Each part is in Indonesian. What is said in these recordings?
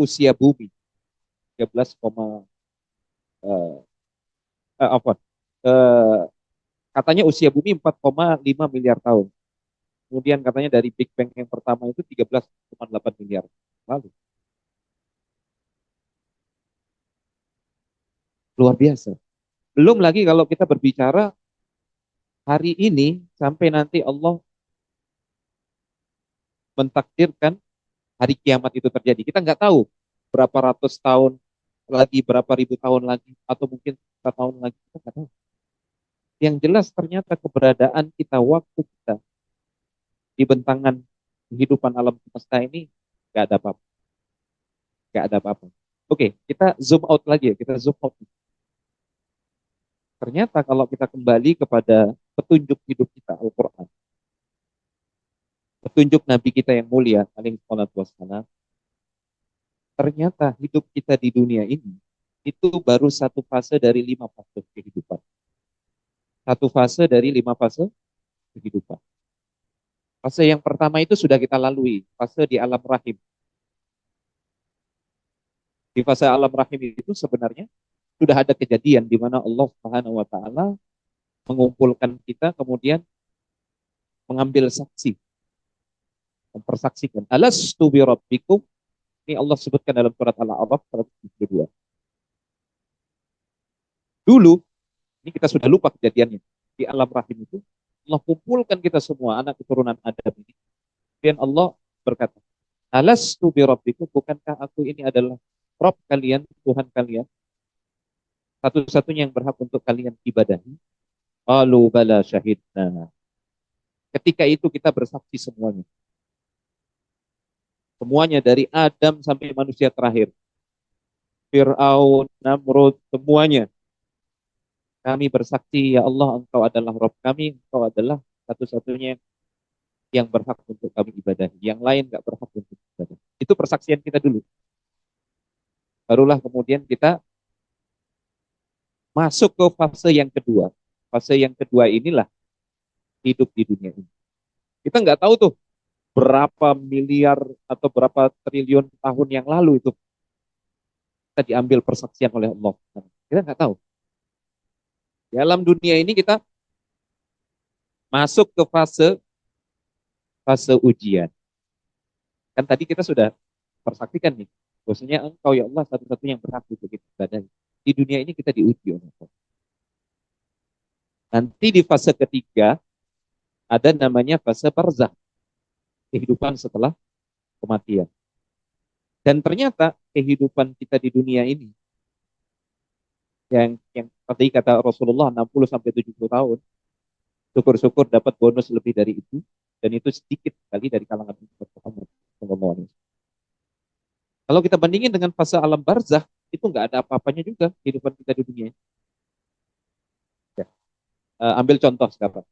usia bumi 13, apa? Eh, katanya usia bumi 4,5 miliar tahun. Kemudian katanya dari Big Bang yang pertama itu 13,8 miliar lalu. Luar biasa. Belum lagi kalau kita berbicara hari ini sampai nanti Allah mentakdirkan hari kiamat itu terjadi. Kita nggak tahu berapa ratus tahun lagi, berapa ribu tahun lagi, atau mungkin 1 tahun lagi, kita nggak tahu. Yang jelas ternyata keberadaan kita, waktu kita di bentangan kehidupan alam semesta ini nggak ada apa-apa, nggak ada apa-apa. Oke, kita zoom out lagi ya, kita zoom out. Ternyata kalau kita kembali kepada petunjuk hidup kita, Al-Quran, petunjuk Nabi kita yang mulia, alaihi salatu wassalam, ternyata hidup kita di dunia ini itu baru satu fase dari 5 fase kehidupan. Satu fase dari 5 fase kehidupan. Fase yang pertama itu sudah kita lalui, fase di alam rahim. Di fase alam rahim itu sebenarnya sudah ada kejadian di mana Allah Subhanahu wa taala mengumpulkan kita kemudian mengambil saksi, mempersaksikan. Alastu bi rabbikum. Ini Allah sebutkan dalam surat Al-A'raf 172. Dulu, ini kita sudah lupa kejadiannya. Di alam rahim itu Allah kumpulkan kita semua anak keturunan Adam ini. Kemudian Allah berkata, Alastu bi rabbikum, bukankah aku ini adalah Rabb kalian, Tuhan kalian, satu-satunya yang berhak untuk kalian ibadahi? Qalu bala syahidna. Ketika itu kita bersaksi semuanya. Semuanya dari Adam sampai manusia terakhir. Fir'aun, Namrud, semuanya. Kami bersaksi, ya Allah, Engkau adalah Rabb kami, Engkau adalah satu-satunya yang berhak untuk kami ibadahi. Yang lain gak berhak untuk ibadah. Itu persaksian kita dulu. Barulah kemudian kita masuk ke fase yang kedua. Fase yang kedua inilah hidup di dunia ini. Kita nggak tahu tuh berapa miliar atau berapa triliun tahun yang lalu itu kita diambil persaksian oleh Allah. Kita nggak tahu. Dalam dunia ini kita masuk ke fase fase ujian. Kan tadi kita sudah persaksikan nih, bahwasanya Engkau ya Allah satu-satunya yang berhak untuk kita ibadahi. Di dunia ini kita diuji oleh Allah. Nanti di fase ketiga ada namanya fase barzakh, kehidupan setelah kematian. Dan ternyata kehidupan kita di dunia ini yang tadi kata Rasulullah 60 sampai 70 tahun, syukur-syukur dapat bonus lebih dari itu, dan itu sedikit sekali dari kalangan umat Muhammad sallallahu alaihi wasallam. Kalau kita bandingin dengan fase alam barzakh, itu nggak ada apa-apanya juga kehidupan kita di dunia. Ya. Ambil contoh sekarang.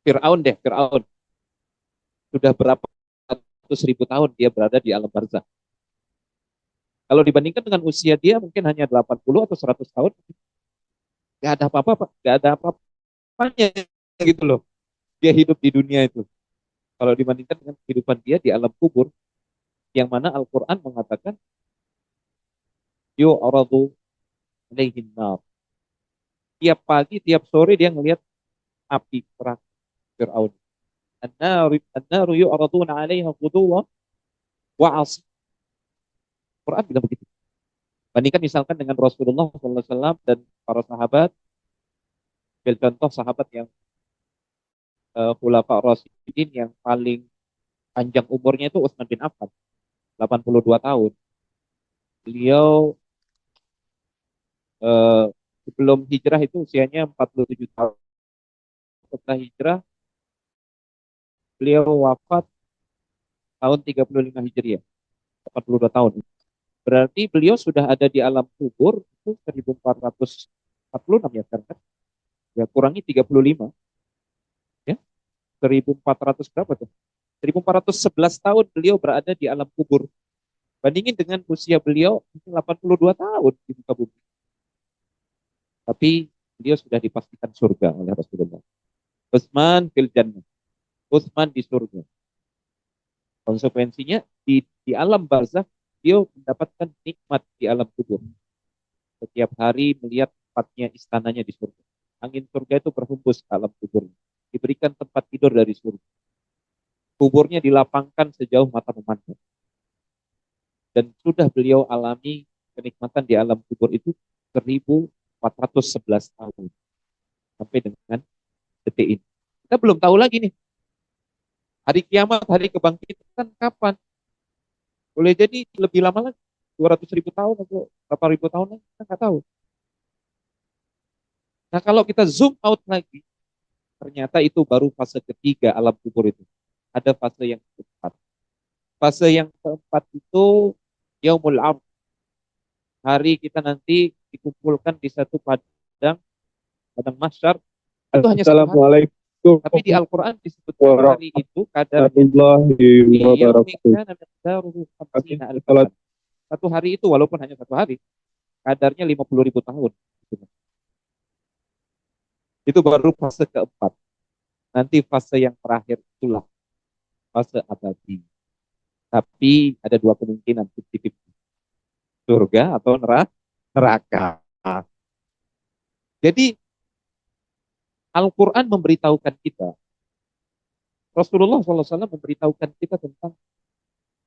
Fir'aun deh, Fir'aun. Sudah berapa ratus ribu tahun dia berada di alam barzakh. Kalau dibandingkan dengan usia dia mungkin hanya 80 atau 100 tahun, nggak ada apa-apa, Pak. Nggak ada apa-apanya gitu loh. Dia hidup di dunia itu. Kalau dibandingkan dengan kehidupan dia di alam kubur, yang mana Al-Quran mengatakan, yu'radu alaihin nar. Tiap pagi, tiap sore dia ngelihat api perang Fir'aun. An-naru yu'raduna alaiha quduwa wa asy. Quran bilang begitu. Bandingkan misalkan dengan Rasulullah SAW dan para sahabat, ambil contoh sahabat yang khulafa Rasyidin yang paling panjang umurnya itu Utsman bin Affan, 82 tahun. Beliau eh, sebelum hijrah itu usianya 47 tahun. Setelah hijrah, beliau wafat tahun 35 Hijriah, 82 tahun. Berarti beliau sudah ada di alam kubur itu 1446 ya sekarang kan? Ya kurangi 35 ya. 1400 berapa tuh? 1411 tahun beliau berada di alam kubur. Bandingin dengan usia beliau 82 tahun di muka bumi. Tapi beliau sudah dipastikan surga oleh Rasulullah. Utsman fil jannah. Utsman di surga. Konsekuensinya di alam barzakh dia mendapatkan nikmat di alam kubur. Setiap hari melihat tempatnya istananya di surga. Angin surga itu berhembus ke alam kubur. Diberikan tempat tidur dari surga. Kuburnya dilapangkan sejauh mata memandang. Dan sudah beliau alami kenikmatan di alam kubur itu 1411 tahun. Sampai dengan detik ini. Kita belum tahu lagi nih. Hari kiamat, hari kebangkitan kapan? Boleh jadi lebih lama lagi. 200.000 tahun atau berapa ribu tahun lagi. Kita nggak tahu. Nah kalau kita zoom out lagi, ternyata itu baru fase ketiga alam kubur itu. Ada fase yang keempat. Fase yang keempat itu yaumul am. Hari kita nanti dikumpulkan di satu padang, padang mahsyar. Itu hanya satu hari. Assalamualaikum Tapi di Al-Quran disebutkan hari itu kadarnya warahmatullahi wabarakatuh. Amin. Salat. Satu hari itu walaupun hanya satu hari, kadarnya 50.000 tahun. Itu baru fase keempat. Nanti fase yang terakhir itulah fase abadi. Tapi ada dua kemungkinan, 50-50. Surga atau neraka. Jadi Al-Quran memberitahukan kita, Rasulullah SAW memberitahukan kita tentang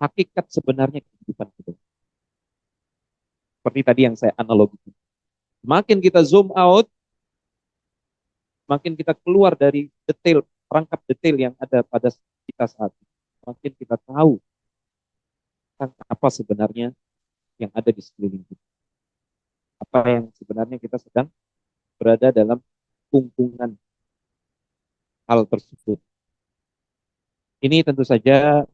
hakikat sebenarnya kehidupan kita. Seperti tadi yang saya analogikan. Makin kita zoom out, makin kita keluar dari detail, perangkap detail yang ada pada kita saat ini, makin kita tahu tentang apa sebenarnya yang ada di sekeliling kita. Apa yang sebenarnya kita sedang berada dalam kungkungan hal tersebut. Ini tentu saja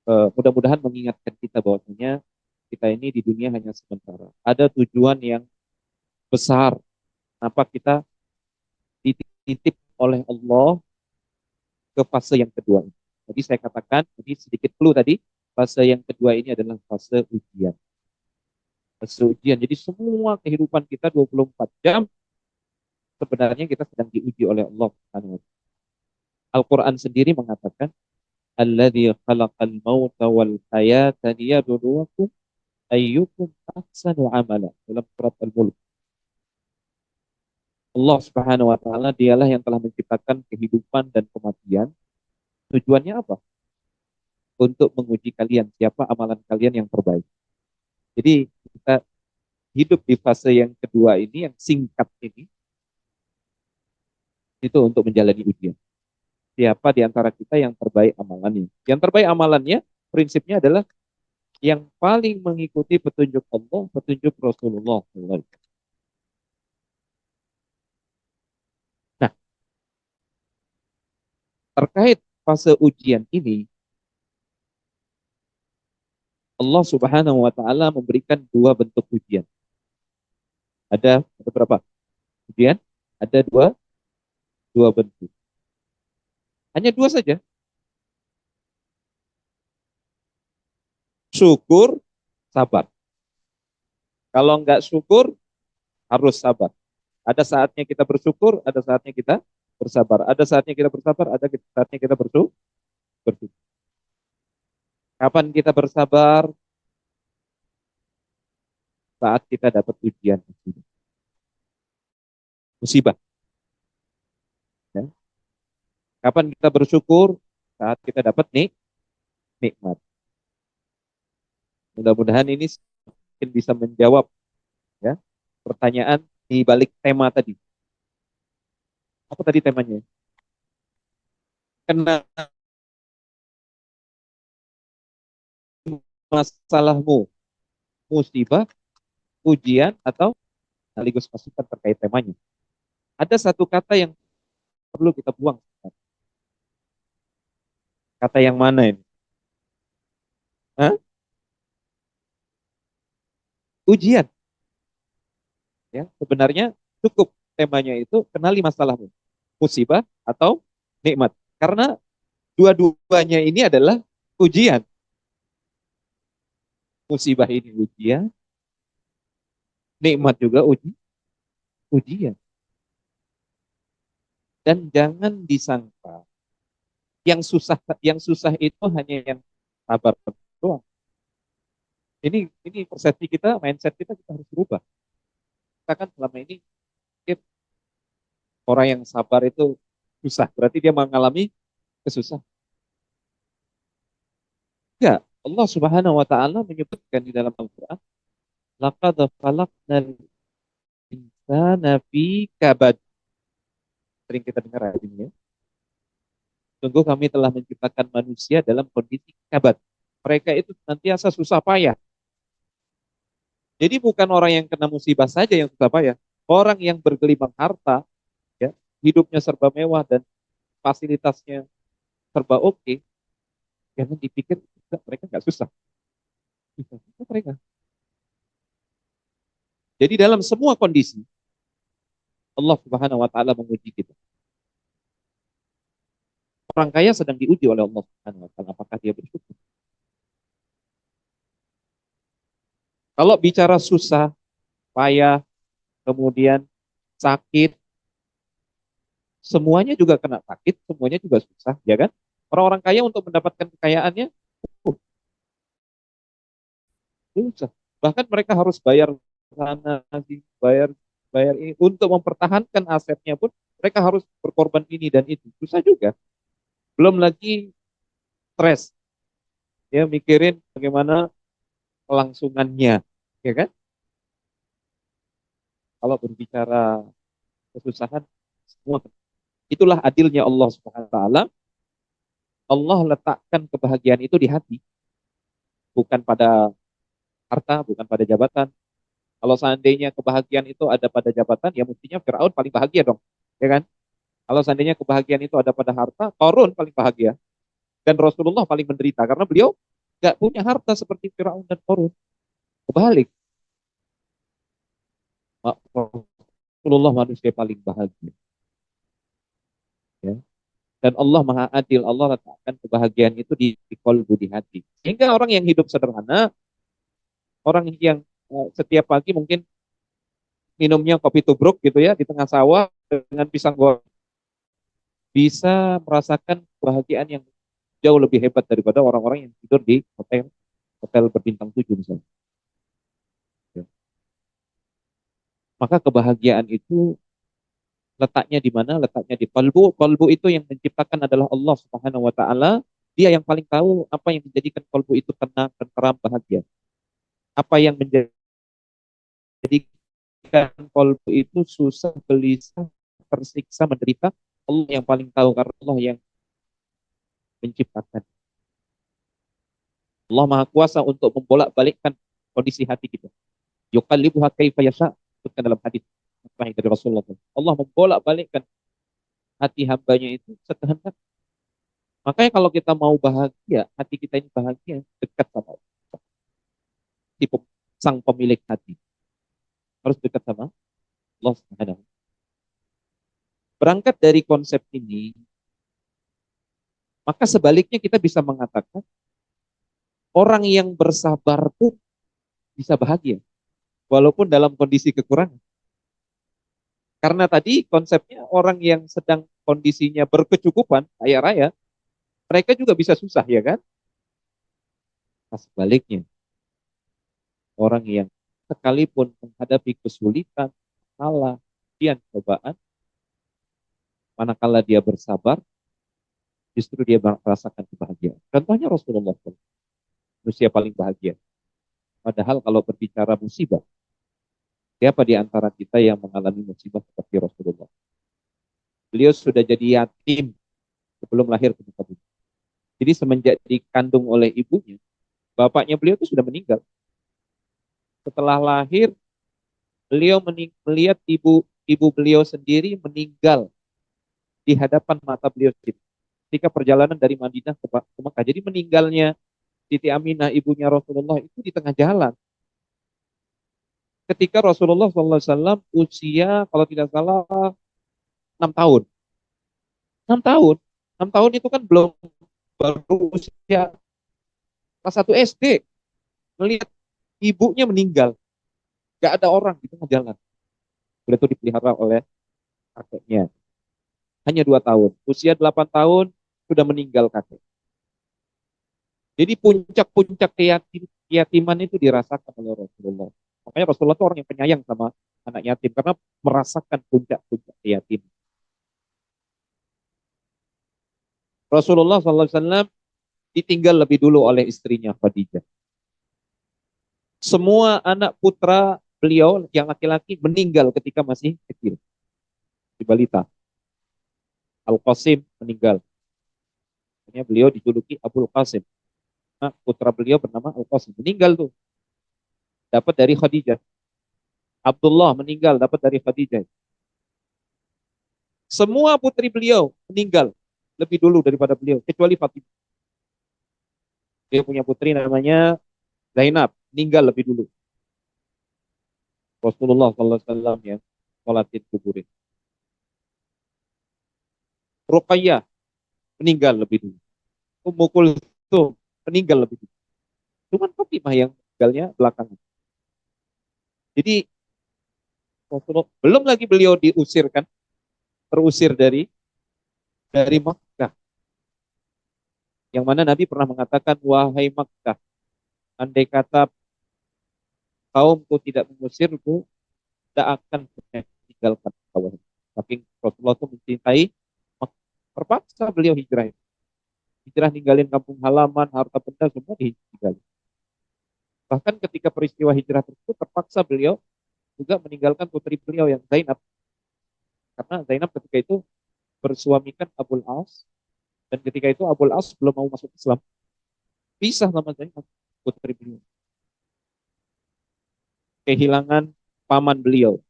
mudah-mudahan mengingatkan kita bahwasanya kita ini di dunia hanya sementara. Ada tujuan yang besar. Kenapa kita dititip oleh Allah ke fase yang kedua ini. Jadi saya katakan, ini sedikit clue tadi, fase yang kedua ini adalah fase ujian. Fase ujian. Jadi semua kehidupan kita 24 jam sebenarnya kita sedang diuji oleh Allah Subhanahu wa taala. Al-Qur'an sendiri mengatakan, "Alladzi khalaqal mauta wal hayata liyabluwakum ayyukum ahsanu amala." Dalam surat Al-Mulk. Allah Subhanahu wa taala dialah yang telah menciptakan kehidupan dan kematian. Tujuannya apa? Untuk menguji kalian siapa amalan kalian yang terbaik. Jadi kita hidup di fase yang kedua ini, yang singkat ini, itu untuk menjalani ujian. Siapa di antara kita yang terbaik amalannya? Yang terbaik amalannya, prinsipnya adalah yang paling mengikuti petunjuk Allah, petunjuk Rasulullah. Nah, terkait fase ujian ini, Allah Subhanahu wa taala memberikan dua bentuk ujian. Ada berapa? Ujian? Ada dua bentuk. Hanya dua saja. Syukur, sabar. Kalau nggak syukur, harus sabar. Ada saatnya kita bersyukur, ada saatnya kita bersabar. Ada saatnya kita bersabar, ada saatnya kita bersyukur. Kapan kita bersabar? Saat kita dapat ujian, musibah. Ya. Kapan kita bersyukur? Saat kita dapat nikmat. Mudah-mudahan ini mungkin bisa menjawab ya pertanyaan di balik tema tadi. Apa tadi temanya? Kenapa masalahmu? Musibah, ujian, atau sekaligus masukan terkait temanya. Ada satu kata yang perlu kita buang. Kata yang mana ini? Hah? Ujian. Ya, sebenarnya cukup temanya itu kenali masalahmu. Musibah atau nikmat. Karena dua-duanya ini adalah ujian. Musibah ini ujian, nikmat juga ujian. Dan jangan disangka Yang susah itu hanya yang sabar doang. Ini persepsi kita, mindset kita harus berubah. Kita kan selama ini mungkin orang yang sabar itu susah, berarti dia mengalami kesusahan. Ya, Allah Subhanahu wa taala menyebutkan di dalam Al-Qur'an, laqad khalaqnal insana fi kabad. Sering kita dengar ayat ini ya. Sungguh kami telah menciptakan manusia dalam kondisi kabad. Mereka itu senantiasa susah payah. Jadi bukan orang yang kena musibah saja yang susah payah. Orang yang bergelimang harta, ya, hidupnya serba mewah dan fasilitasnya serba oke, jangan dipikir mereka nggak susah. Susah mereka. Jadi dalam semua kondisi, Allah Subhanahu wa taala menguji kita. Orang kaya sedang diuji oleh Allah Subhanahu wa taala, apakah dia bersyukur? Kalau bicara susah, payah, kemudian sakit, semuanya juga kena sakit, semuanya juga susah, ya kan? Orang-orang kaya untuk mendapatkan kekayaannya susah. Bahkan mereka harus bayar sana, bayar bayar ini untuk mempertahankan asetnya pun mereka harus berkorban ini dan itu. Susah juga. Belum lagi stres, ya mikirin bagaimana kelangsungannya, ya kan? Kalau berbicara kesusahan, semua itulah adilnya Allah Subhanahu wa taala. Allah letakkan kebahagiaan itu di hati, bukan pada harta, bukan pada jabatan. Kalau seandainya kebahagiaan itu ada pada jabatan, ya mestinya Firaun paling bahagia dong, ya kan? Kalau seandainya kebahagiaan itu ada pada harta, Qarun paling bahagia dan Rasulullah paling menderita karena beliau nggak punya harta seperti Firaun dan Qarun. Kebalik, Rasulullah manusia paling bahagia. Ya. Dan Allah Maha Adil, Allah letakkan kebahagiaan itu di kolbu, di hati. Sehingga orang yang hidup sederhana, orang yang setiap pagi mungkin minumnya kopi tubruk gitu ya di tengah sawah dengan pisang goreng, bisa merasakan kebahagiaan yang jauh lebih hebat daripada orang-orang yang tidur di hotel hotel berbintang 7 misalnya. Ya. Maka kebahagiaan itu letaknya di mana? Letaknya di kalbu. Kalbu itu yang menciptakan adalah Allah Subhanahu wa taala. Dia yang paling tahu apa yang menjadikan kalbu itu tenang, tenteram, bahagia. Apa yang menjadikan kalbu itu susah, gelisah, tersiksa, menderita. Allah yang paling tahu karena Allah yang menciptakan. Allah Maha Kuasa untuk membolak-balikkan kondisi hati kita. Yuqallibuha kaifa yasha, disebutkan dalam hadis sahih dari Rasulullah. Allah membolak-balikkan hati hambanya itu sekehendak. Makanya kalau kita mau bahagia, hati kita ini bahagia, dekat sama Allah. Si sang pemilik hati. Harus dekat sama Allah Subhanahu. Berangkat dari konsep ini, maka sebaliknya kita bisa mengatakan orang yang bersabar pun bisa bahagia, walaupun dalam kondisi kekurangan. Karena tadi konsepnya orang yang sedang kondisinya berkecukupan, kaya raya, mereka juga bisa susah, ya kan? Nah, sebaliknya, orang yang sekalipun menghadapi kesulitan, masalah, ujian, cobaan, manakala dia bersabar, justru dia merasakan kebahagiaan. Contohnya Rasulullah, manusia paling bahagia. Padahal kalau berbicara musibah, siapa di antara kita yang mengalami musibah seperti Rasulullah? Beliau sudah jadi yatim sebelum lahir ke muka bumi. Jadi semenjak dikandung oleh ibunya, bapaknya beliau itu sudah meninggal. Setelah lahir, beliau melihat ibu beliau sendiri meninggal di hadapan mata beliau sendiri. Ketika perjalanan dari Madinah ke Mekah. Jadi meninggalnya Siti Aminah, ibunya Rasulullah, itu di tengah jalan. Ketika Rasulullah SAW usia, kalau tidak salah, 6 tahun. 6 tahun. 6 tahun itu kan belum, baru usia kelas 1 SD. Melihat ibunya meninggal. Gak ada orang di tengah jalan. Beliau itu dipelihara oleh kakeknya. Hanya 2 tahun. Usia 8 tahun, sudah meninggal kakek. Jadi puncak-puncak keyatiman itu dirasakan oleh Rasulullah. Makanya Rasulullah itu orang yang penyayang sama anak yatim karena merasakan puncak-puncak keyatiman. Rasulullah SAW ditinggal lebih dulu oleh istrinya Khadijah. Semua anak putra beliau yang laki-laki meninggal ketika masih kecil, di balita. Al-Qasim meninggal. Akhirnya beliau dijuluki Abul Qasim. Nah, putra beliau bernama Al-Qasim. Meninggal tuh. Dapat dari Khadijah. Abdullah meninggal, dapat dari Khadijah. Semua putri beliau meninggal lebih dulu daripada beliau, kecuali Fatimah. Dia punya putri namanya Zainab, meninggal lebih dulu. Rasulullah SAW yang sholatin kuburin. Ruqayyah meninggal lebih dulu. Ummu Kulthum meninggal lebih dulu. Cuman Fatimah yang meninggalnya belakangan. Jadi Rasulullah, belum lagi beliau diusirkan, terusir dari Makkah. Yang mana Nabi pernah mengatakan, wahai Makkah, andai kata kaumku tidak mengusirku, tidak akan meninggalkan kau. Tapi Rasulullah itu mencintai Makkah. Terpaksa beliau hijrah. Hijrah ninggalin kampung halaman, harta benda semua ditinggalin. Bahkan ketika peristiwa hijrah tersebut terpaksa beliau juga meninggalkan putri beliau yang Zainab. Karena Zainab ketika itu bersuamikan Abul As, dan ketika itu Abul As belum mau masuk Islam. Pisah sama Zainab, putri beliau. Kehilangan paman beliau,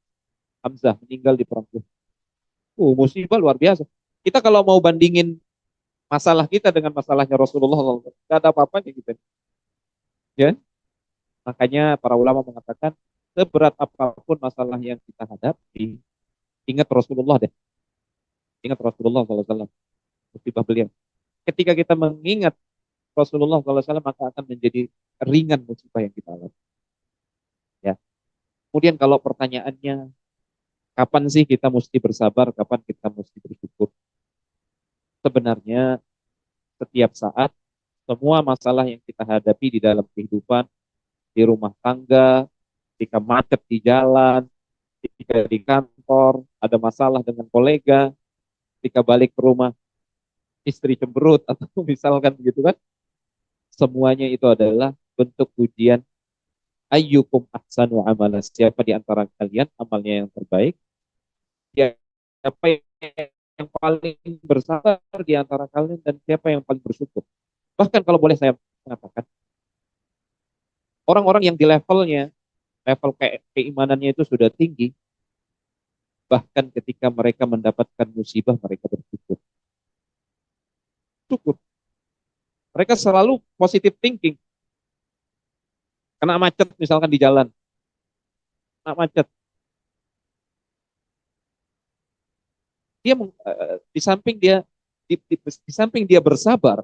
Hamzah, meninggal di perang Uhud. Musibah luar biasa. Kita kalau mau bandingin masalah kita dengan masalahnya Rasulullah SAW, tidak ada apa-apanya gitu. Ya, makanya para ulama mengatakan seberat apapun masalah yang kita hadapi, ingat Rasulullah deh. Ingat Rasulullah SAW, musibah beliau. Ketika kita mengingat Rasulullah SAW, maka akan menjadi ringan musibah yang kita alami. Ya. Kemudian kalau pertanyaannya, kapan sih kita mesti bersabar, kapan kita mesti bersyukur? Sebenarnya setiap saat, semua masalah yang kita hadapi di dalam kehidupan, di rumah tangga, ketika macet di jalan, ketika di kantor, ada masalah dengan kolega, ketika balik ke rumah, istri cemberut, atau misalkan begitu kan, semuanya itu adalah bentuk ujian ayyukum ahsanu amala. Siapa di antara kalian amalnya yang terbaik? Siapa yang paling bersabar di antara kalian dan siapa yang paling bersyukur? Bahkan kalau boleh saya mengatakan, orang-orang yang di level keimanannya itu sudah tinggi, bahkan ketika mereka mendapatkan musibah mereka bersyukur. Syukur. Mereka selalu positive thinking. Kena macet misalkan di jalan, kena macet. Dia di samping dia di samping dia bersabar,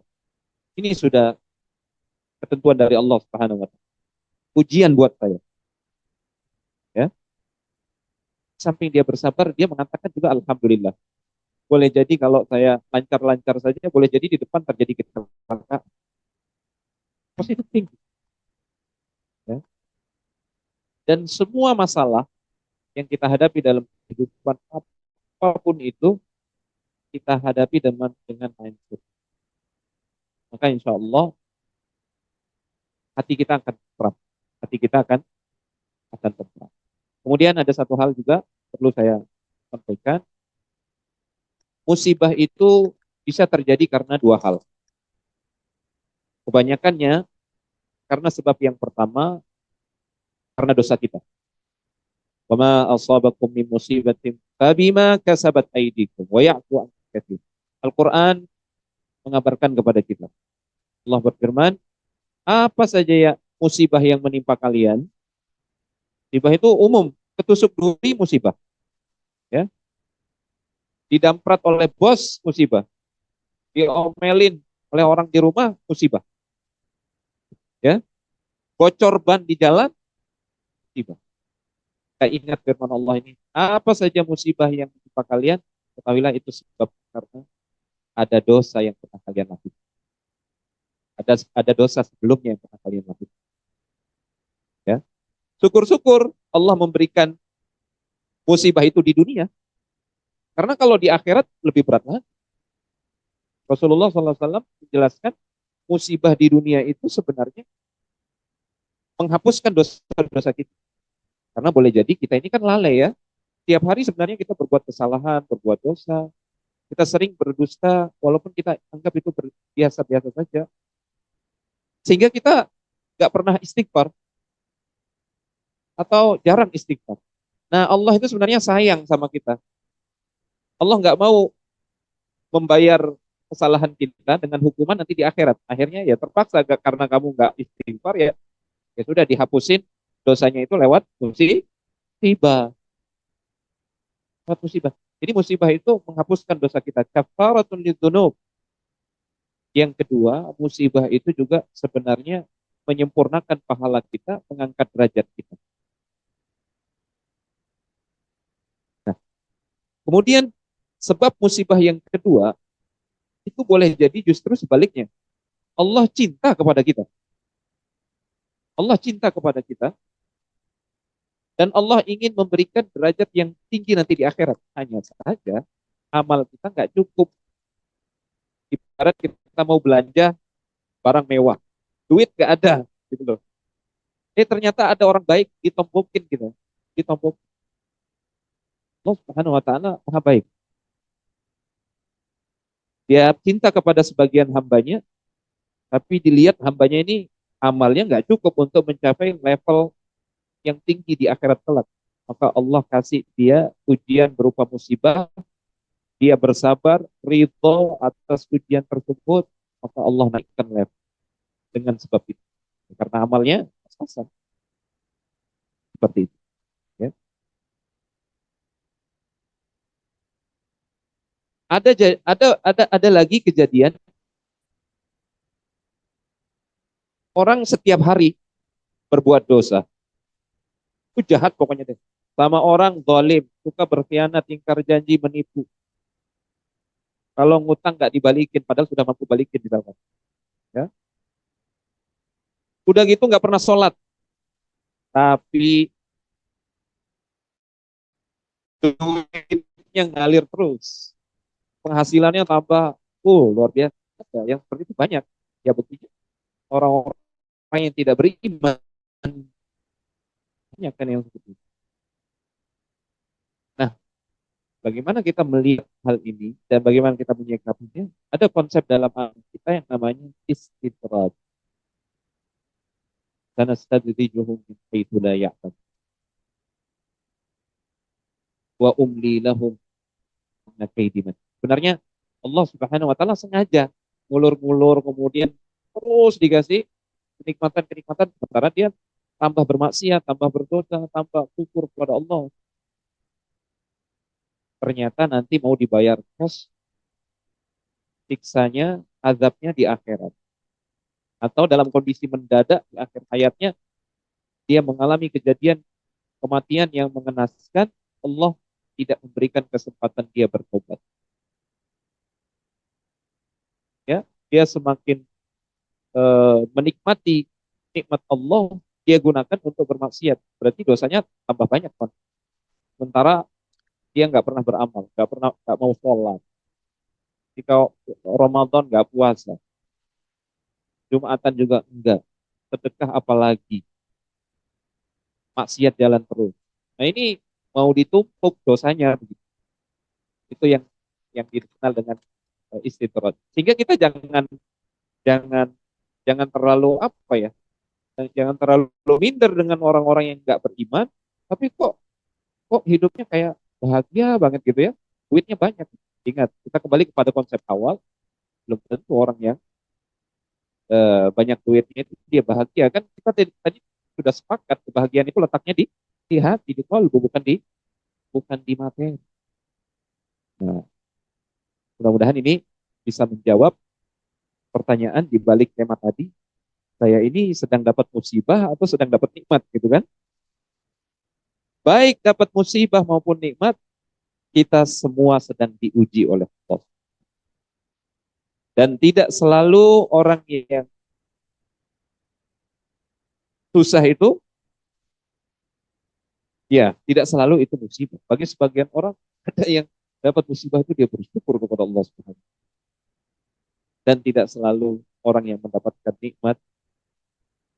ini sudah ketentuan dari Allah Subhanahu wa taala. Ujian buat saya. Ya. Di samping dia bersabar, dia mengatakan juga alhamdulillah. Boleh jadi kalau saya lancar-lancar saja, boleh jadi di depan terjadi kecelakaan. Positive thinking. Ya. Dan semua masalah yang kita hadapi dalam kehidupan apapun itu, kita hadapi dengan mindset. Maka insya Allah hati kita akan terang. Hati kita akan terang. Kemudian ada satu hal juga perlu saya sampaikan. Musibah itu bisa terjadi karena dua hal. Kebanyakannya karena sebab yang pertama, karena dosa kita. Wa ma asabakum min musibatin fabima kasabat aydikum wa ya'fu an katsir. Al-Qur'an mengabarkan kepada kita. Allah berfirman, apa saja ya musibah yang menimpa kalian? Musibah itu umum, ketusuk duri musibah. Ya. Didamprat oleh bos musibah. Diomelin oleh orang di rumah musibah. Ya. Bocor ban di jalan musibah. Kita ingat firman Allah ini, apa saja musibah yang menimpa kalian, ketahuilah itu sebab karena ada dosa yang pernah kalian lakukan. Ada dosa sebelumnya yang pernah kalian lakukan. Ya. Syukur-syukur Allah memberikan musibah itu di dunia. Karena kalau di akhirat lebih berat lagi. Rasulullah SAW menjelaskan musibah di dunia itu sebenarnya menghapuskan dosa-dosa kita. Karena boleh jadi kita ini kan lalai ya. Tiap hari sebenarnya kita berbuat kesalahan, berbuat dosa. Kita sering berdusta walaupun kita anggap itu biasa-biasa saja. Sehingga kita nggak pernah istighfar atau jarang istighfar. Nah Allah itu sebenarnya sayang sama kita. Allah nggak mau membayar kesalahan kita dengan hukuman nanti di akhirat. Akhirnya ya terpaksa karena kamu nggak istighfar ya, ya sudah dihapusin dosanya itu lewat musibah. Lewat musibah. Jadi musibah itu menghapuskan dosa kita. Kafaratun lidzunub. Yang kedua, musibah itu juga sebenarnya menyempurnakan pahala kita, mengangkat derajat kita. Nah, kemudian sebab musibah yang kedua itu boleh jadi justru sebaliknya. Allah cinta kepada kita. Allah cinta kepada kita dan Allah ingin memberikan derajat yang tinggi nanti di akhirat. Hanya saja amal kita nggak cukup. Ibarat kita mau belanja barang mewah, duit nggak ada, gitu loh. Ternyata ada orang baik ditompokin gitu, ditompok. Allah Subhanahu Wa Taala maha baik. Dia cinta kepada sebagian hambanya, tapi dilihat hambanya ini amalnya nggak cukup untuk mencapai level yang tinggi di akhirat kelak. Maka Allah kasih dia ujian berupa musibah, dia bersabar, ridho atas ujian tersebut, maka Allah naikkan level dengan sebab itu. Karena amalnya pas-pasan. Seperti itu. Ya. Ada lagi kejadian orang setiap hari berbuat dosa. Itu jahat pokoknya deh. Sama orang zalim, suka berkhianat, ingkar janji, menipu. Kalau ngutang nggak dibalikin, padahal sudah mampu balikin di dalam. Ya. Udah gitu nggak pernah sholat, tapi duitnya ngalir terus. Penghasilannya tambah, luar biasa. Yang seperti itu banyak. Ya buktinya orang-orang yang tidak beriman banyak kan yang seperti itu. Nah, bagaimana kita melihat hal ini dan bagaimana kita menyikapinya? Ada konsep dalam agama kita yang namanya istidraj. Sanastadrijuhum min haitsu la ya'lam wa umli lahum inna kaidi matin. Sebenarnya Allah Subhanahu wa taala sengaja ngulur-ngulur kemudian terus dikasih kenikmatan-kenikmatan sementara dia tambah bermaksiat, tambah berdosa, tambah kufur kepada Allah. Ternyata nanti mau dibayar cash, siksanya, azabnya di akhirat. Atau dalam kondisi mendadak di akhir hayatnya, dia mengalami kejadian kematian yang mengenaskan, Allah tidak memberikan kesempatan dia bertobat. Ya, dia semakin menikmati nikmat Allah, dia gunakan untuk bermaksiat. Berarti dosanya tambah banyak kan. Sementara dia nggak pernah beramal, nggak mau sholat. Jika Ramadan nggak puasa, Jumatan juga enggak, sedekah apalagi, maksiat jalan terus. Nah ini mau ditumpuk dosanya, itu yang dikenal dengan istidrat. Sehingga kita jangan jangan jangan terlalu apa ya, jangan terlalu minder dengan orang-orang yang nggak beriman, tapi kok kok hidupnya kayak bahagia banget gitu ya, duitnya banyak. Ingat, kita kembali kepada konsep awal, belum tentu orang yang banyak duitnya itu dia bahagia kan. Kita tadi sudah sepakat kebahagiaan itu letaknya di hati, di kalbu, bukan di materi. Nah, mudah-mudahan ini bisa menjawab pertanyaan di balik tema tadi. Saya ini sedang dapat musibah atau sedang dapat nikmat gitu kan? Baik dapat musibah maupun nikmat, kita semua sedang diuji oleh Allah. Dan tidak selalu orang yang susah itu, ya tidak selalu itu musibah. Bagi sebagian orang ada yang dapat musibah itu dia bersyukur kepada Allah Subhanahu wa Ta'ala. Dan tidak selalu orang yang mendapatkan nikmat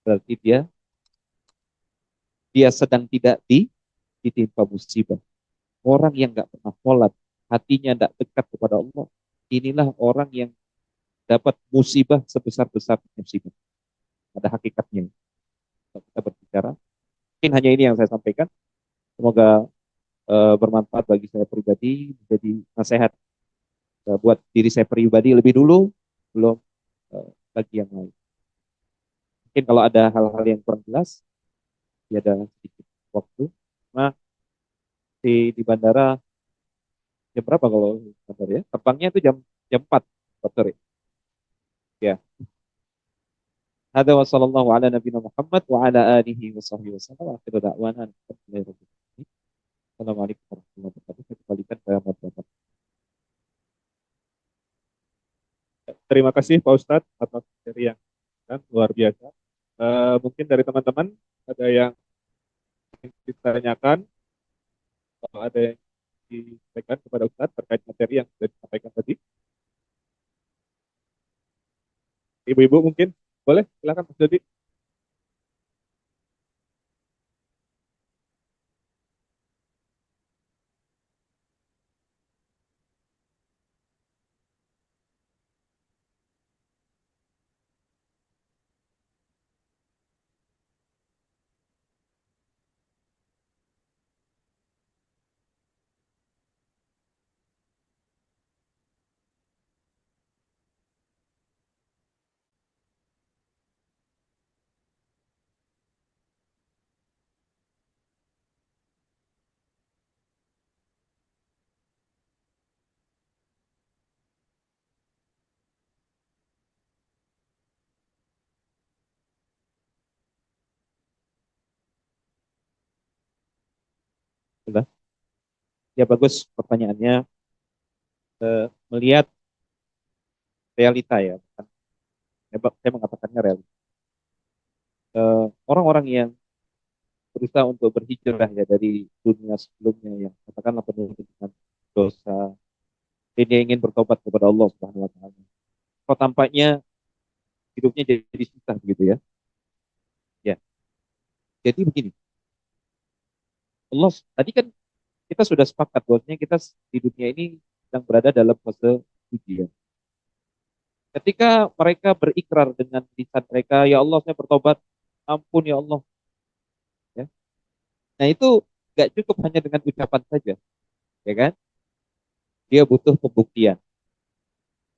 berarti dia sedang tidak ditimpa musibah. Orang yang nggak pernah sholat, hatinya tidak dekat kepada Allah, inilah orang yang dapat musibah sebesar-besar musibah. Pada hakikatnya, kalau kita berbicara, mungkin hanya ini yang saya sampaikan. Semoga bermanfaat bagi saya pribadi, menjadi nasihat buat diri saya pribadi lebih dulu, belum bagi yang lain. Mungkin kalau ada hal-hal yang kurang jelas, ya ada sedikit waktu. Nah, di bandara jam berapa kalau bandara ya? Terbangnya itu jam jam 4, sore. Ya. Hada wa sallallahu ala nabiyina Muhammad wa ala alihi wa sahbihi wa sallam. Akhiru da'wana. Assalamualaikum warahmatullahi wabarakatuh. Saya kembalikan ke moderator. Terima kasih Pak Ustadz atas materi yang kan, luar biasa. Mungkin dari teman-teman ada yang ingin ditanyakan, kalau ada yang disampaikan kepada Ustadz terkait materi yang sudah disampaikan tadi. Ibu-ibu mungkin boleh, silakan Mas Dodi. Sudah. Ya bagus pertanyaannya. Melihat realita ya. Saya mengatakannya realita. Orang-orang yang berusaha untuk berhijrah ya dari dunia sebelumnya yang katakanlah penuh dengan dosa, dan dia ingin bertobat kepada Allah Subhanahu wa taala. Kok tampaknya hidupnya jadi susah begitu ya. Ya. Jadi begini, Allah tadi kan kita sudah sepakat bahwasanya kita di dunia ini sedang berada dalam fase ujian. Ketika mereka berikrar dengan lisan mereka, ya Allah saya bertobat, ampun ya Allah. Ya. Nah itu nggak cukup hanya dengan ucapan saja, ya kan? Dia butuh pembuktian.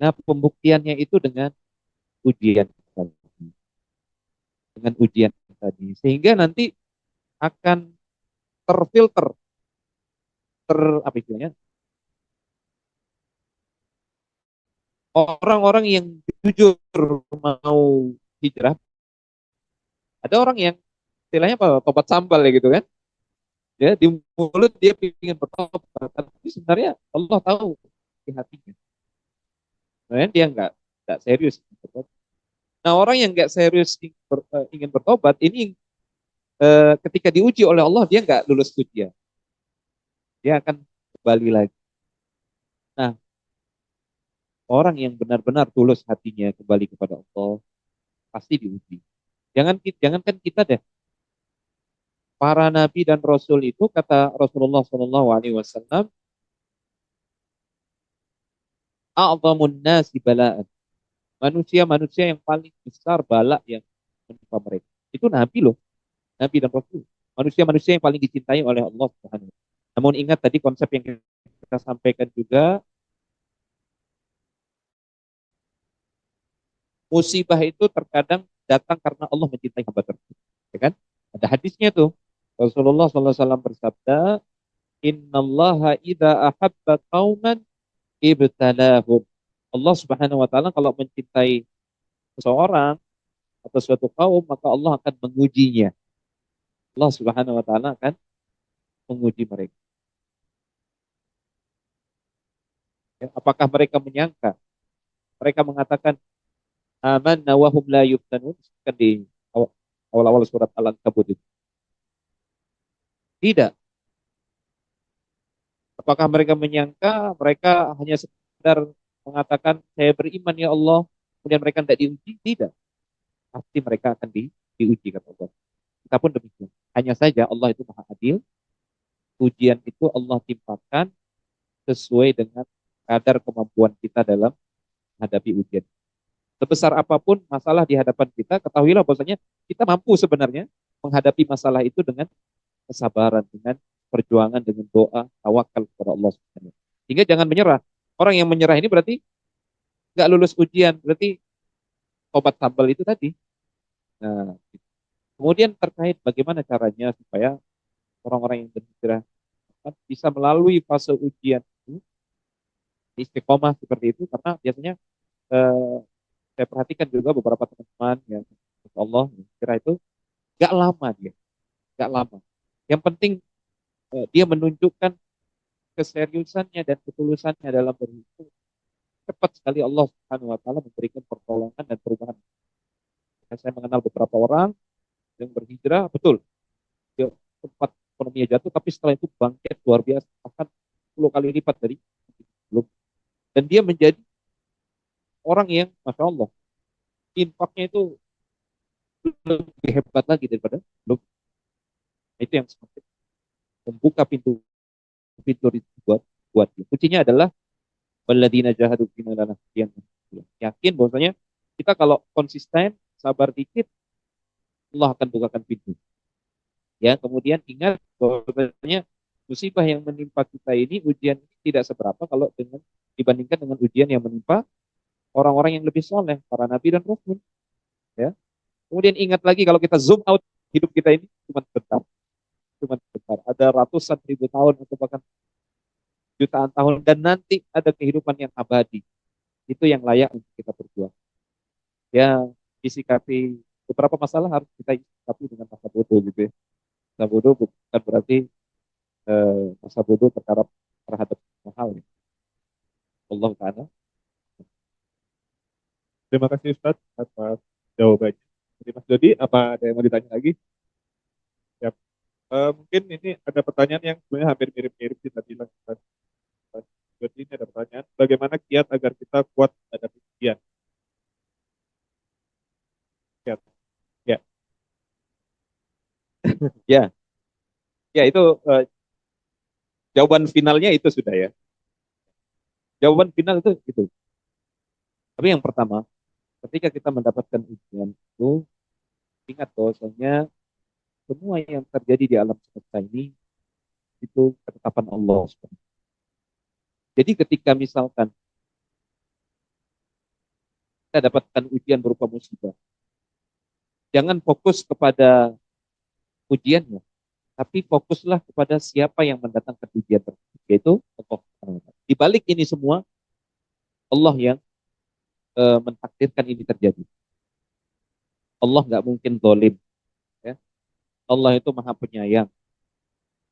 Nah pembuktiannya itu dengan ujian tadi, dengan ujian tadi, sehingga nanti akan terfilter, apa istilahnya? Orang-orang yang jujur mau hijrah, ada orang yang istilahnya apa? Tobat sambal ya gitu kan? Ya di mulut dia ingin bertobat, tapi sebenarnya Allah tahu di hatinya. Sebenarnya dia nggak serius bertobat. Nah orang yang nggak serius ingin bertobat ini ketika diuji oleh Allah dia nggak lulus ujian, dia akan kembali lagi. Nah orang yang benar-benar tulus hatinya kembali kepada Allah pasti diuji. Jangankan kita deh, para nabi dan rasul itu kata Rasulullah Shallallahu Alaihi Wasallam, a'zamun nasi bala'an. Manusia-manusia yang paling besar bala yang menimpa mereka. Itu nabi loh, nabi dan rasul. Manusia-manusia yang paling dicintai oleh Allah Subhanahu. Namun ingat tadi konsep yang kita sampaikan juga, musibah itu terkadang datang karena Allah mencintai hamba tersebut. Ya kan? Ada hadisnya tuh. Rasulullah SAW bersabda, Innallaha idza ahabba qauman ibtalahum. Allah Subhanahu wa taala kalau mencintai seseorang atau suatu kaum, maka Allah akan mengujinya. Allah Subhanahu wa taala akan menguji mereka. Ya, apakah mereka menyangka Mereka mengatakan amanna wa hum la yuftanun, kan di awal-awal surat Al-Ankabut itu. Tidak. Apakah mereka menyangka mereka hanya sekedar mengatakan saya beriman ya Allah, kemudian mereka tidak diuji? Tidak. Pasti mereka akan diuji kata Allah. Kita pun demikian. Hanya saja Allah itu maha adil. Ujian itu Allah timpakan sesuai dengan kadar kemampuan kita dalam menghadapi ujian. Sebesar apapun masalah di hadapan kita, ketahuilah bahwasanya kita mampu sebenarnya menghadapi masalah itu dengan kesabaran, dengan perjuangan, dengan doa, tawakal kepada Allah Subhanahu wa taala. Sehingga jangan menyerah. Orang yang menyerah ini berarti nggak lulus ujian, berarti obat sambal itu tadi. Nah, kemudian terkait bagaimana caranya supaya orang-orang yang berhijrah bisa melalui fase ujian itu istiqomah seperti itu, karena biasanya eh, saya perhatikan juga beberapa teman-teman yang Masya Allah kira itu gak lama dia, gak lama. Yang penting dia menunjukkan keseriusannya dan ketulusannya dalam berhidup. Cepat sekali Allah Subhanahu Wa Taala memberikan pertolongan dan perubahan. Saya mengenal beberapa orang yang berhijrah, betul, dia sempat ekonominya jatuh, tapi setelah itu bangkit luar biasa, bahkan 10 kali lipat dari sebelum. Dan dia menjadi orang yang Masya Allah, infaknya itu lebih hebat lagi daripada belum. Itu yang semakin membuka pintu itu buat dia. Kuncinya adalah walladzina jahadu fina lanahdiyannahum. Yakin bahwasanya kita kalau konsisten, sabar dikit, Allah akan bukakan pintu. Ya, kemudian ingat bahwasanya musibah yang menimpa kita ini, ujian ini tidak seberapa kalau dibandingkan dengan ujian yang menimpa orang-orang yang lebih soleh, para nabi dan rasul. Ya. Kemudian ingat lagi kalau kita zoom out, hidup kita ini cuma sebentar. Ada ratusan ribu tahun atau bahkan jutaan tahun, dan nanti ada kehidupan yang abadi. Itu yang layak untuk kita berjuang. Ya, disikapi beberapa masalah harus kita sikapi dengan masa bodoh gitu ya. Masa bodoh bukan berarti masa bodoh terhadap hal ya. Allah Ta'ala. Terima kasih Ustadz atas jawabannya. Jadi Mas Dodi, apa ada yang mau ditanya lagi? Ya. Mungkin ini ada pertanyaan yang sebenarnya hampir mirip-mirip kita bilang. Mas Dodi, ini ada pertanyaan, bagaimana kiat agar kita kuat menghadapi ujian? Kiat. Ya. Ya, ya itu jawaban finalnya itu sudah ya. Jawaban final itu. Tapi yang pertama, ketika kita mendapatkan ujian itu, ingat bahwasanya semua yang terjadi di alam semesta ini itu ketetapan Allah. Jadi ketika misalkan kita dapatkan ujian berupa musibah, jangan fokus kepada ujiannya, tapi fokuslah kepada siapa yang mendatangkan ujian tersebut, yaitu Allah. Di balik ini semua, Allah yang mentakdirkan ini terjadi. Allah nggak mungkin zalim. Ya. Allah itu maha penyayang.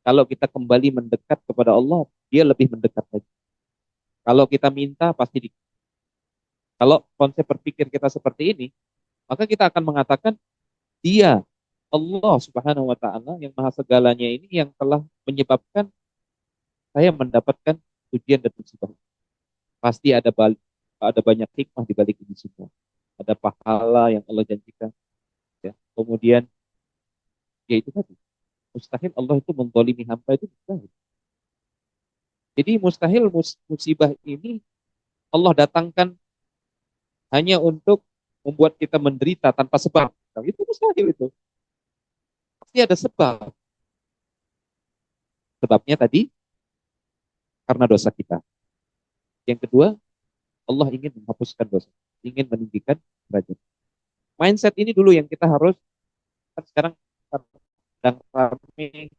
Kalau kita kembali mendekat kepada Allah, dia lebih mendekat lagi. Kalau kita minta, pasti kalau konsep berpikir kita seperti ini, maka kita akan mengatakan, dia, Allah Subhanahu wa Ta'ala, yang maha segalanya ini, yang telah menyebabkan saya mendapatkan ujian dan musibah. Pasti ada banyak hikmah di balik ini semua. Ada pahala yang Allah janjikan. Ya. Kemudian, ya itu tadi. Mustahil Allah itu menzalimi hamba, itu mustahil. Jadi mustahil musibah ini Allah datangkan hanya untuk membuat kita menderita tanpa sebab. Nah, itu mustahil itu. Pasti ada sebab. Sebabnya tadi karena dosa kita. Yang kedua, Allah ingin menghapuskan dosa, ingin meninggikan derajat. Mindset ini dulu yang kita harus, kan sekarang sedang ramai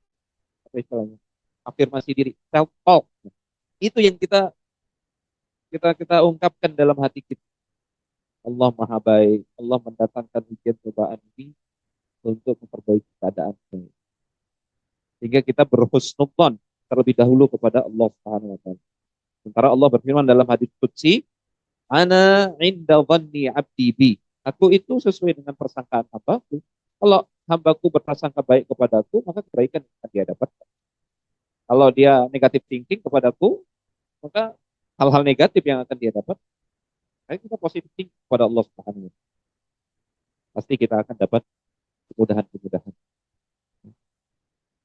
apa istilahnya, afirmasi diri, self talk. Itu yang kita ungkapkan dalam hati kita. Allah maha baik, Allah mendatangkan ujian cobaan ini untuk memperbaiki keadaan ini. Sehingga kita berhusnudzon terlebih dahulu kepada Allah Subhanahu wa taala. Sementara Allah berfirman dalam hadis qudsi, Ana inda dhanni abdi bi. Aku itu sesuai dengan persangkaan hambaku. Kalau hambaku berprasangka baik kepadaku, maka kebaikan yang akan dia dapat. Kalau dia negatif thinking kepadaku, maka hal-hal negatif yang akan dia dapat. Ayo kita positif thinking kepada Allah Subhanahu wa Ta'ala. Pasti kita akan dapat kemudahan-kemudahan.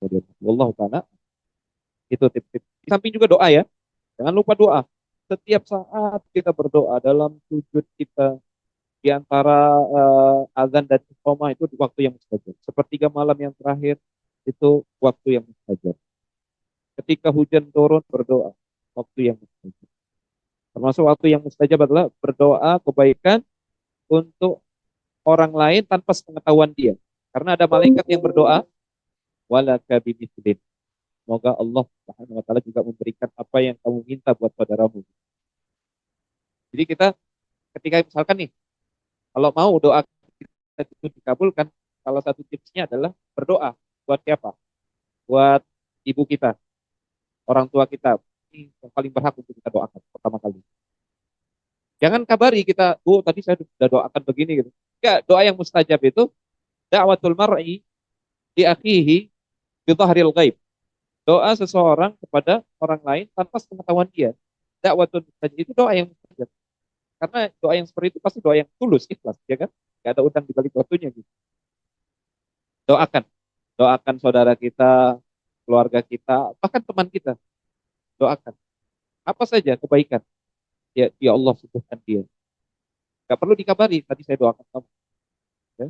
Kemudian Allah Ta'ala itu tip-tip. Di samping juga doa ya. Jangan lupa doa. Setiap saat kita berdoa dalam sujud kita di antara azan dan iqamah itu waktu yang mustajab. Sepertiga malam yang terakhir itu waktu yang mustajab. Ketika hujan turun berdoa, waktu yang mustajab. Termasuk waktu yang mustajab adalah berdoa kebaikan untuk orang lain tanpa sepengetahuan dia. Karena ada malaikat yang berdoa, wala kabimithlim. Semoga Allah Subhanahu wa taala juga memberikan apa yang kamu minta buat saudaramu. Jadi kita ketika misalkan nih, kalau mau doa kita itu dikabulkan, salah satu tipsnya adalah berdoa buat siapa? Buat ibu kita, orang tua kita. Ini yang paling berhak untuk kita doakan pertama kali. Jangan kabari kita, oh tadi saya sudah doakan begini gitu. Ya, doa yang mustajab itu da'watul mar'i di akhihi bi dhahril ghaib. Doa seseorang kepada orang lain tanpa sepengetahuan dia. Da'watul mustajab itu doa yang mustajab. Karena doa yang seperti itu pasti doa yang tulus, ikhlas, ya kan? Gak ada udang di balik batunya gitu. Doakan, doakan saudara kita, keluarga kita, bahkan teman kita. Doakan. Apa saja kebaikan. Ya, ya Allah subuhkan dia. Gak perlu dikabari, tadi saya doakan kamu. Ya.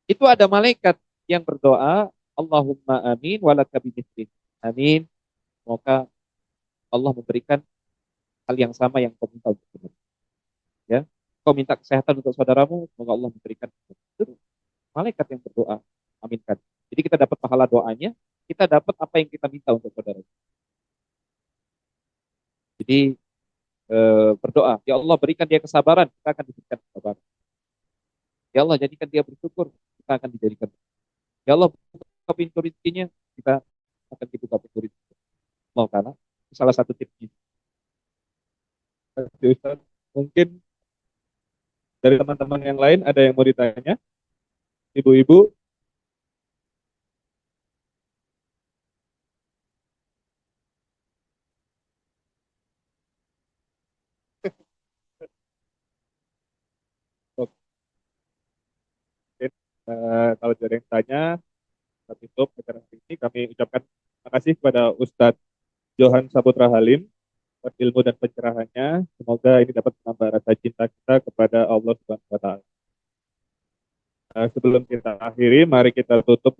Itu ada malaikat yang berdoa, Allahumma amin walaka bimithli. Amin. Semoga Allah memberikan hal yang sama yang kau minta untuk kita. Ya. Kau minta kesehatan untuk saudaramu, semoga Allah memberikan. Itu malaikat yang berdoa. Aminkan. Jadi kita dapat pahala doanya, kita dapat apa yang kita minta untuk saudara. Jadi berdoa, ya Allah berikan dia kesabaran, kita akan diberikan kesabaran. Ya Allah jadikan dia bersyukur, kita akan dijadikan. Ya Allah buka pintu rezekinya, kita akan dibuka pintu rezeki. Allah Ta'ala, salah satu tipsnya. Ustaz. Mungkin dari teman-teman yang lain ada yang mau ditanya? Ibu-ibu, oke. Kalau ada yang tanya, kita tutup acara ini. Kami ucapkan terima kasih kepada Ustadz Johan Saputra Halim atas ilmu dan pencerahannya. Semoga ini dapat menambah rasa cinta kita kepada Allah Subhanahu wa Ta'ala. Sebelum kita akhiri, mari kita tutup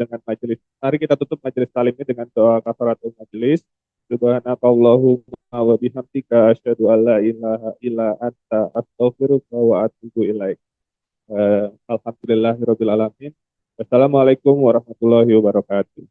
majelis salim ini dengan doa kafaratul majelis. Subhanakallahumma wa bihamdika asyhadu an la ilaha illa anta astaghfiruka wa atubu ilaik. Alhamdulillahirabbil alamin. Wassalamualaikum warahmatullahi wabarakatuh.